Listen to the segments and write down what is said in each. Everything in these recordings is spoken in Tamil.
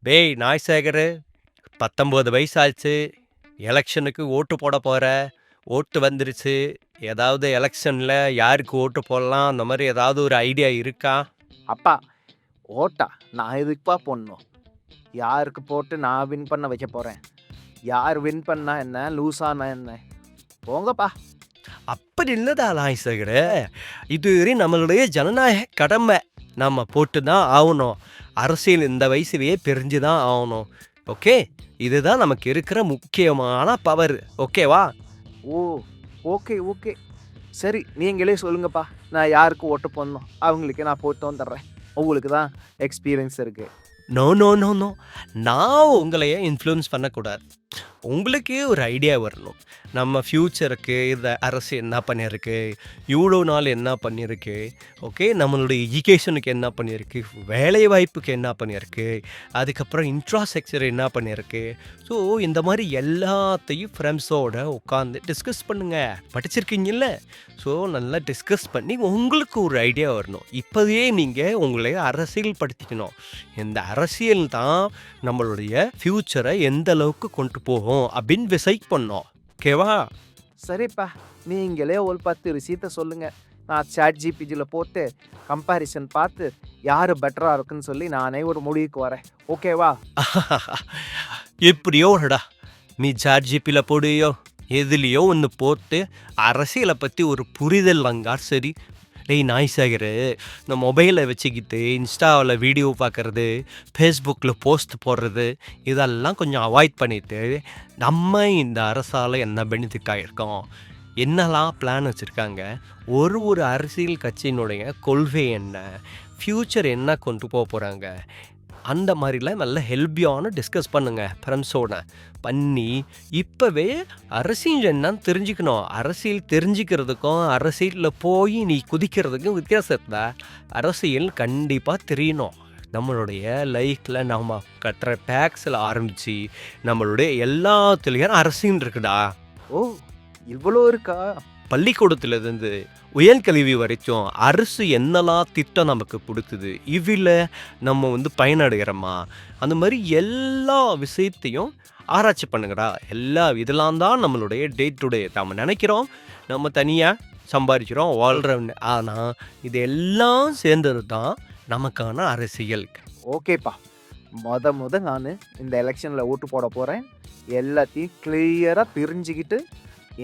டேய் நாய்சேகரு, 19 வயசாச்சு. எலெக்ஷனுக்கு ஓட்டு போட போற. ஓட்டு வந்துருச்சு. ஏதாவது எலெக்ஷன்ல யாருக்கு ஓட்டு போடலாம் அந்த மாதிரி ஏதாவது ஒரு ஐடியா இருக்கா? அப்பா ஓட்டா நான் எதுக்குப்பா போடணும்? யாருக்கு போட்டு நான் வின் பண்ண வைக்க போகிறேன்? யார் வின் பண்ணா என்ன, லூஸானா என்ன? போங்கப்பா. அப்படி இல்லடா நாய்சேகரு. இது நம்மளுடைய ஜனநாயக கடமை. நம்ம போட்டு தான் ஆகணும். அரசியல் இந்த வயசுலயே பிரிஞ்சு தான் ஆகணும். ஓகே, இதுதான் நமக்கு இருக்கிற முக்கியமான பவர். ஓகேவா? ஓ, ஓகே ஓகே. சரி, நீங்களே சொல்லுங்கப்பா. நான் யாருக்கு ஓட்டு போடணும்? அவங்களுக்கு நான் போட்டு வந்துடுறேன். உங்களுக்கு தான் எக்ஸ்பீரியன்ஸ் இருக்கு. நோ நோ நோ நோ, நான் உங்களையே இன்ஃப்ளூயன்ஸ் பண்ணக்கூடாது. உங்களுக்கே ஒரு ஐடியா வரணும். நம்ம ஃப்யூச்சருக்கு இந்த அரசு என்ன பண்ணியிருக்கு, இவ்வளோ நாள் என்ன பண்ணியிருக்கு, ஓகே, நம்மளுடைய எஜுகேஷனுக்கு என்ன பண்ணியிருக்கு, வேலை வாய்ப்புக்கு என்ன பண்ணியிருக்கு, அதுக்கப்புறம் இன்ஃப்ராஸ்ட்ரக்சர் என்ன பண்ணியிருக்கு. ஸோ இந்த மாதிரி எல்லாத்தையும் ஃப்ரெண்ட்ஸோட உட்காந்து டிஸ்கஸ் பண்ணுங்கள். படிச்சிருக்கீங்கல்ல? ஸோ நல்லா டிஸ்கஸ் பண்ணி உங்களுக்கு ஒரு ஐடியா வரணும். இப்போவே நீங்கள் உங்களை அரசியல் படுத்திக்கணும். இந்த அரசியல் தான் நம்மளுடைய ஃப்யூச்சரை எந்த அளவுக்கு கொண்டு போகும் அப்படின்னு டிசைட் பண்ணோம். ஓகேவா? சரிப்பா, நீங்களே ஒரு 10 விஷயத்த சொல்லுங்க. நான் சாட் ஜிபிடியில் போட்டு கம்பேரிசன் பார்த்து யார் பெட்டராக இருக்குன்னு சொல்லி நானே ஒரு முடிவுக்கு வரேன். ஓகேவா? எப்படியோ ஒருடா, நீ சாட் ஜிபியில் போடுயோ எதுலேயோ ஒன்று போட்டு அரசியலை பற்றி ஒரு புரிதல் வந்தா சரி. டேய் நாய்சேகரு, இந்த மொபைலை வச்சுக்கிட்டு இன்ஸ்டாவில் வீடியோ பார்க்குறது, ஃபேஸ்புக்கில் போஸ்ட் போடுறது, இதெல்லாம் கொஞ்சம் அவாய்ட் பண்ணிவிட்டு நம்ம இந்த அரசால் என்ன பெனிஃபிட் ஆகிருக்கோம், என்னெல்லாம் பிளான் வச்சுருக்காங்க, ஒரு அரசியல் கட்சியினுடைய கொள்கை என்ன, ஃப்யூச்சர் என்ன கொண்டு போக போகிறாங்க, அந்த மாதிரிலாம் நல்ல ஹெல்ப்பியான டிஸ்கஸ் பண்ணுங்கள் ஃப்ரெண்ட்ஸோட. பண்ணி இப்போவே அரசியல் என்னன்னு தெரிஞ்சுக்கணும். அரசியல் தெரிஞ்சுக்கிறதுக்கும் அரசியலில் போய் நீ குதிக்கிறதுக்கும் வித்தியாசத்தை அரசியல் கண்டிப்பாக தெரியணும். நம்மளுடைய லைஃப்பில் நம்ம கட்டுற டேக்ஸில் ஆரம்பித்து நம்மளுடைய எல்லாத்துலேயும் அரசியல் இருக்குடா. ஓ, இவ்வளோ இருக்கா? பள்ளிக்கூடத்துலேருந்து உயர்கல்வி வரைக்கும் அரசு என்னெல்லாம் திட்டம் நமக்கு கொடுக்குது, இதில் நம்ம பயனடைகிறோமா, அந்த மாதிரி எல்லா விஷயத்தையும் ஆராய்ச்சி பண்ணுங்கடா. இதெல்லாம் தான் நம்மளுடைய டே டு டே. நம்ம நினைக்கிறோம் நம்ம தனியாக சம்பாதிக்கிறோம் வாழ்கிறோம்னு. ஆனால் இது எல்லாம் சேர்ந்தது தான் நமக்கான அரசியல். ஓகேப்பா, நான் இந்த எலெக்ஷனில் ஓட்டு போட போகிறேன். எல்லாத்தையும் கிளியராக பிரிஞ்சுக்கிட்டு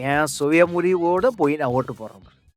என் சுய முடிவோடு போய் நான் ஓட்டு போடுறேன்.